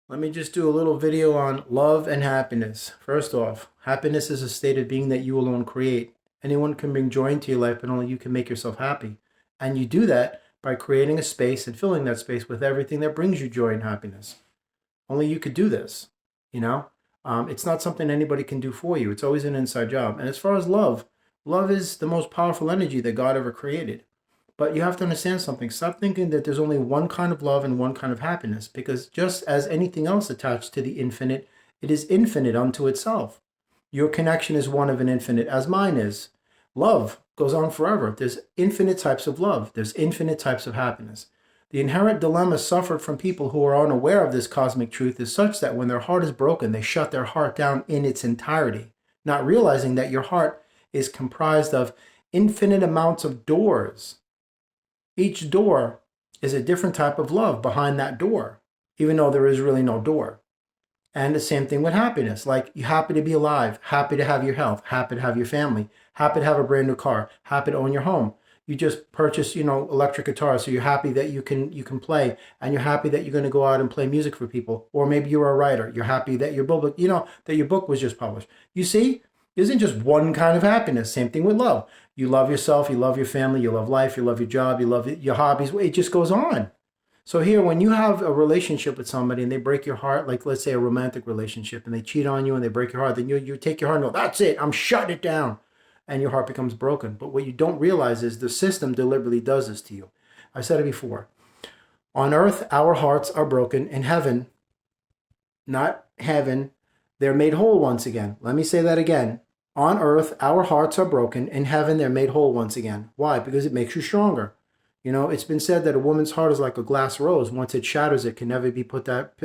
Let me just do a little video on love and happiness. First off, happiness is a state of being that you alone create. Anyone can bring joy into your life, but only you can make yourself happy. And you do that by creating a space and filling that space with everything that brings you joy and happiness. Only you could do this, you know? It's not something anybody can do for you. It's always an inside job. And as far as love, love is the most powerful energy that God ever created. But you have to understand something. Stop thinking that there's only one kind of love and one kind of happiness, because just as anything else attached to the infinite, it is infinite unto itself. Your connection is one of an infinite, as mine is. Love goes on forever. There's infinite types of love, there's infinite types of happiness. The inherent dilemma suffered from people who are unaware of this cosmic truth is such that when their heart is broken, they shut their heart down in its entirety, not realizing that your heart is comprised of infinite amounts of doors. Each door is a different type of love behind that door, even though there is really no door. And the same thing with happiness. Like, you're happy to be alive, happy to have your health, happy to have your family, happy to have a brand new car, happy to own your home. You just purchased, electric guitar, so you're happy that you can play, and you're happy that you're going to go out and play music for people. Or maybe you're a writer. You're happy that your book, that your book was just published. You see, there isn't just one kind of happiness. Same thing with love. You love yourself, you love your family, you love life, you love your job, you love your hobbies. It just goes on. So here, when you have a relationship with somebody and they break your heart, like let's say a romantic relationship, and they cheat on you and they break your heart, then you take your heart and go, that's it, I'm shutting it down. And your heart becomes broken. But what you don't realize is the system deliberately does this to you. I said it before. On earth, our hearts are broken. In heaven, not heaven, they're made whole once again. Let me say that again. On earth, our hearts are broken. In heaven, they're made whole once again. Why? Because it makes you stronger. It's been said that a woman's heart is like a glass rose. Once it shatters, it can never be put back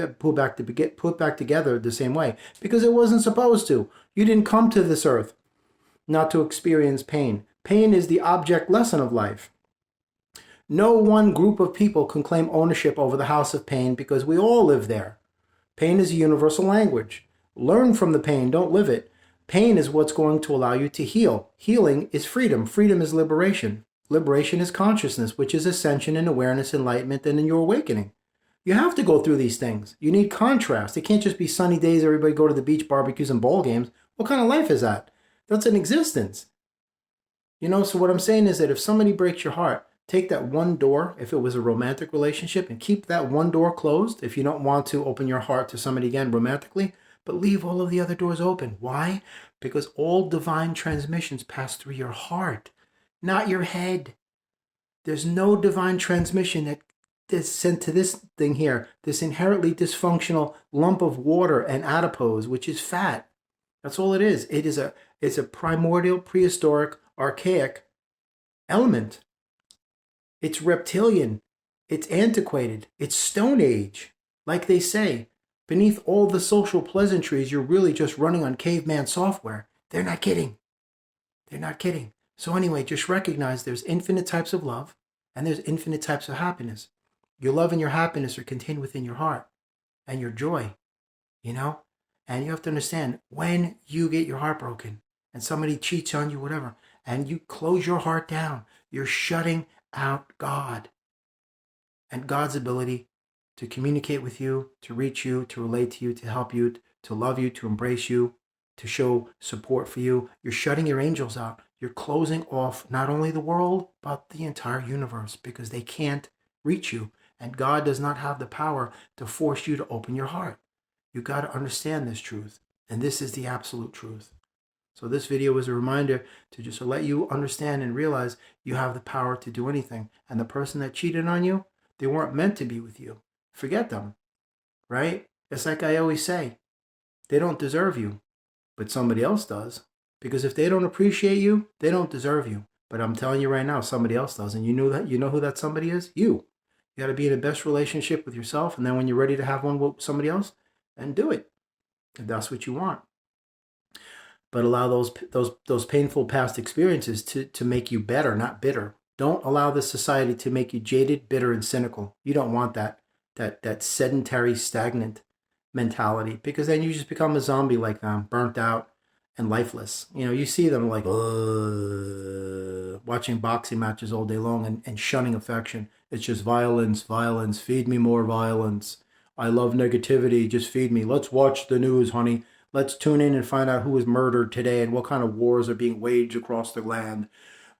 together the same way, because it wasn't supposed to. You didn't come to this earth not to experience pain. Pain is the object lesson of life. No one group of people can claim ownership over the house of pain, because we all live there. Pain is a universal language. Learn from the pain, don't live it. Pain is what's going to allow you to heal. Healing is freedom. Freedom is liberation. Liberation is consciousness, which is ascension and awareness, enlightenment, and in your awakening. You have to go through these things. You need contrast. It can't just be sunny days, everybody go to the beach, barbecues, and ball games. What kind of life is that? That's an existence. So what I'm saying is that if somebody breaks your heart, take that one door, if it was a romantic relationship, and keep that one door closed if you don't want to open your heart to somebody again romantically, but leave all of the other doors open. Why? Because all divine transmissions pass through your heart, not your head. There's no divine transmission that is sent to this thing here, this inherently dysfunctional lump of water and adipose, which is fat. That's all it is. It's a primordial, prehistoric, archaic element. It's reptilian. It's antiquated. It's Stone Age. Like they say, beneath all the social pleasantries, you're really just running on caveman software. They're not kidding. They're not kidding. So anyway, just recognize there's infinite types of love and there's infinite types of happiness. Your love and your happiness are contained within your heart and your joy, And you have to understand, when you get your heart broken and somebody cheats on you, whatever, and you close your heart down, you're shutting out God and God's ability to communicate with you, to reach you, to relate to you, to help you, to love you, to embrace you, to show support for you. You're shutting your angels out. You're closing off not only the world, but the entire universe, because they can't reach you. And God does not have the power to force you to open your heart. You got to understand this truth. And this is the absolute truth. So this video is a reminder to just let you understand and realize you have the power to do anything. And the person that cheated on you, they weren't meant to be with you. Forget them, right? It's like I always say, they don't deserve you, but somebody else does. Because if they don't appreciate you, they don't deserve you. But I'm telling you right now, somebody else does. And you know who that somebody is? You. You got to be in the best relationship with yourself. And then when you're ready to have one with somebody else, then do it. If that's what you want. But allow those painful past experiences to make you better, not bitter. Don't allow this society to make you jaded, bitter, and cynical. You don't want that sedentary, stagnant mentality, because then you just become a zombie like them, burnt out and lifeless. You see them like watching boxing matches all day long and shunning affection. It's just violence, violence, feed me more violence. I love negativity. Just feed me. Let's watch the news, honey. Let's tune in and find out who was murdered today and what kind of wars are being waged across the land.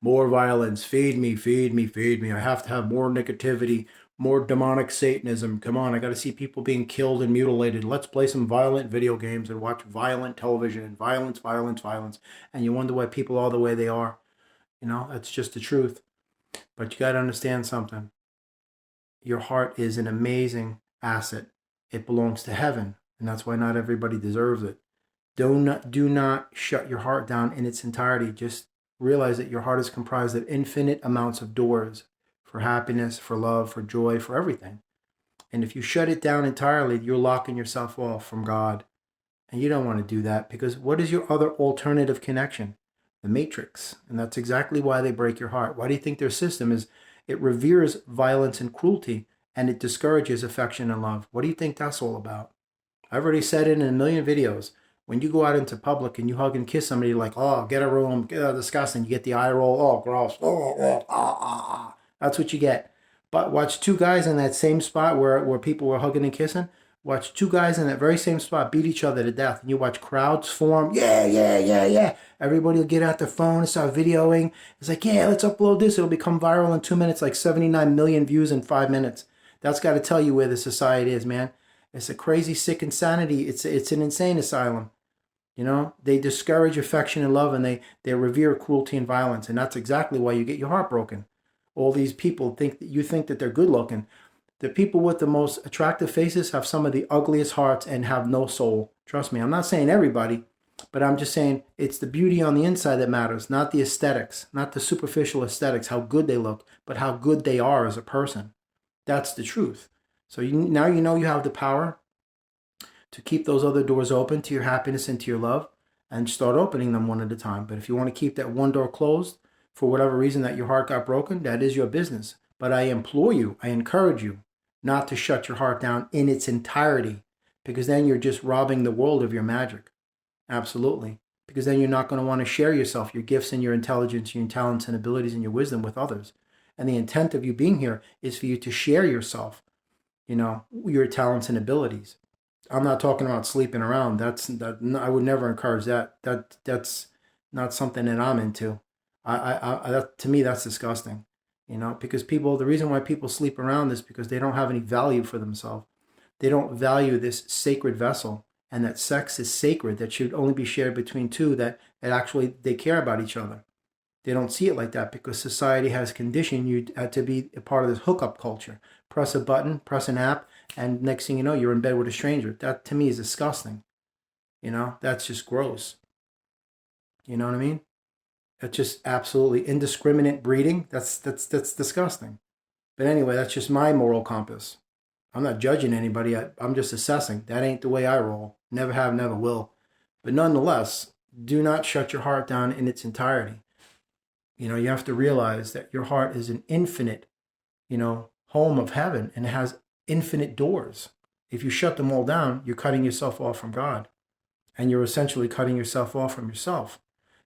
More violence. Feed me, feed me, feed me. I have to have more negativity, more demonic Satanism. Come on, I got to see people being killed and mutilated. Let's play some violent video games and watch violent television and violence, violence, violence. And you wonder why people are the way they are. You know, that's just the truth. But you got to understand something. Your heart is an amazing asset. It belongs to heaven, and that's why not everybody deserves it. Do not shut your heart down in its entirety. Just realize that your heart is comprised of infinite amounts of doors for happiness, for love, for joy, for everything. And if you shut it down entirely, you're locking yourself off from God. And you don't want to do that, because what is your other alternative connection? The Matrix. And that's exactly why they break your heart. Why do you think their system is? It reveres violence and cruelty, and it discourages affection and love. What do you think that's all about? I've already said it in a million videos. When you go out into public and you hug and kiss somebody, like, oh, get a room, disgusting. You get the eye roll, oh, gross, That's what you get. But watch two guys in that same spot where people were hugging and kissing. Watch two guys in that very same spot beat each other to death. And you watch crowds form. Yeah. Everybody will get out their phone and start videoing. It's like, yeah, let's upload this. It'll become viral in 2 minutes, like 79 million views in 5 minutes. That's got to tell you where the society is, man. It's a crazy, sick insanity. It's an insane asylum. You know, they discourage affection and love, and they revere cruelty and violence. And that's exactly why you get your heart broken. All these people think that they're good looking. The people with the most attractive faces have some of the ugliest hearts and have no soul. Trust me, I'm not saying everybody, but I'm just saying it's the beauty on the inside that matters, not the aesthetics, not the superficial aesthetics, how good they look, but how good they are as a person. That's the truth. So now you know you have the power to keep those other doors open to your happiness and to your love, and start opening them one at a time. But if you want to keep that one door closed for whatever reason that your heart got broken, that is your business. But I implore you, I encourage you not to shut your heart down in its entirety, because then you're just robbing the world of your magic. Absolutely. Because then you're not going to want to share yourself, your gifts and your intelligence, your talents and abilities and your wisdom with others. And the intent of you being here is for you to share yourself, you know, your talents and abilities. I'm not talking about sleeping around. I would never encourage that. That's not something that I'm into. To me, that's disgusting. You know, because the reason why people sleep around is because they don't have any value for themselves. They don't value this sacred vessel, and that sex is sacred, that should only be shared between two that actually they care about each other. They don't see it like that because society has conditioned you to be a part of this hookup culture. Press a button, press an app, and next thing you know, you're in bed with a stranger. That to me is disgusting. You know, that's just gross. You know what I mean? That's just absolutely indiscriminate breeding. That's disgusting. But anyway, that's just my moral compass. I'm not judging anybody. I'm just assessing. That ain't the way I roll. Never have, never will. But nonetheless, do not shut your heart down in its entirety. You know, you have to realize that your heart is an infinite, you know, home of heaven, and it has infinite doors. If you shut them all down, you're cutting yourself off from God, and you're essentially cutting yourself off from yourself.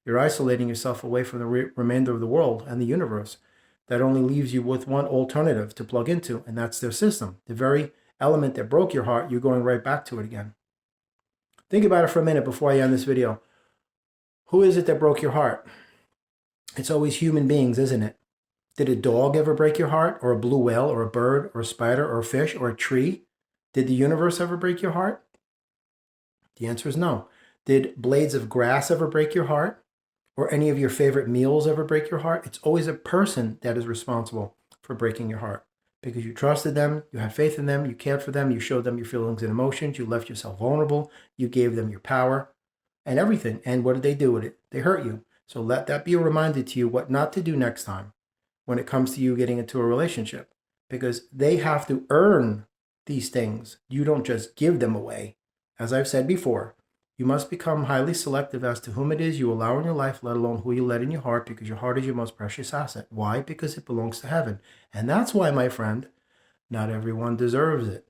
You're isolating yourself away from the remainder of the world and the universe. That only leaves you with one alternative to plug into, and that's their system. The very element that broke your heart, you're going right back to it again. Think about it for a minute before I end this video. Who is it that broke your heart? It's always human beings, isn't it? Did a dog ever break your heart, or a blue whale, or a bird, or a spider, or a fish, or a tree? Did the universe ever break your heart? The answer is no. Did blades of grass ever break your heart? Or any of your favorite meals ever break your heart? It's always a person that is responsible for breaking your heart, because you trusted them, you had faith in them, you cared for them, you showed them your feelings and emotions, you left yourself vulnerable, you gave them your power and everything. And what did they do with it? They hurt you. So let that be a reminder to you what not to do next time when it comes to you getting into a relationship, because they have to earn these things. You don't just give them away. As I've said before, you must become highly selective as to whom it is you allow in your life, let alone who you let in your heart, because your heart is your most precious asset. Why? Because it belongs to heaven. And that's why, my friend, not everyone deserves it.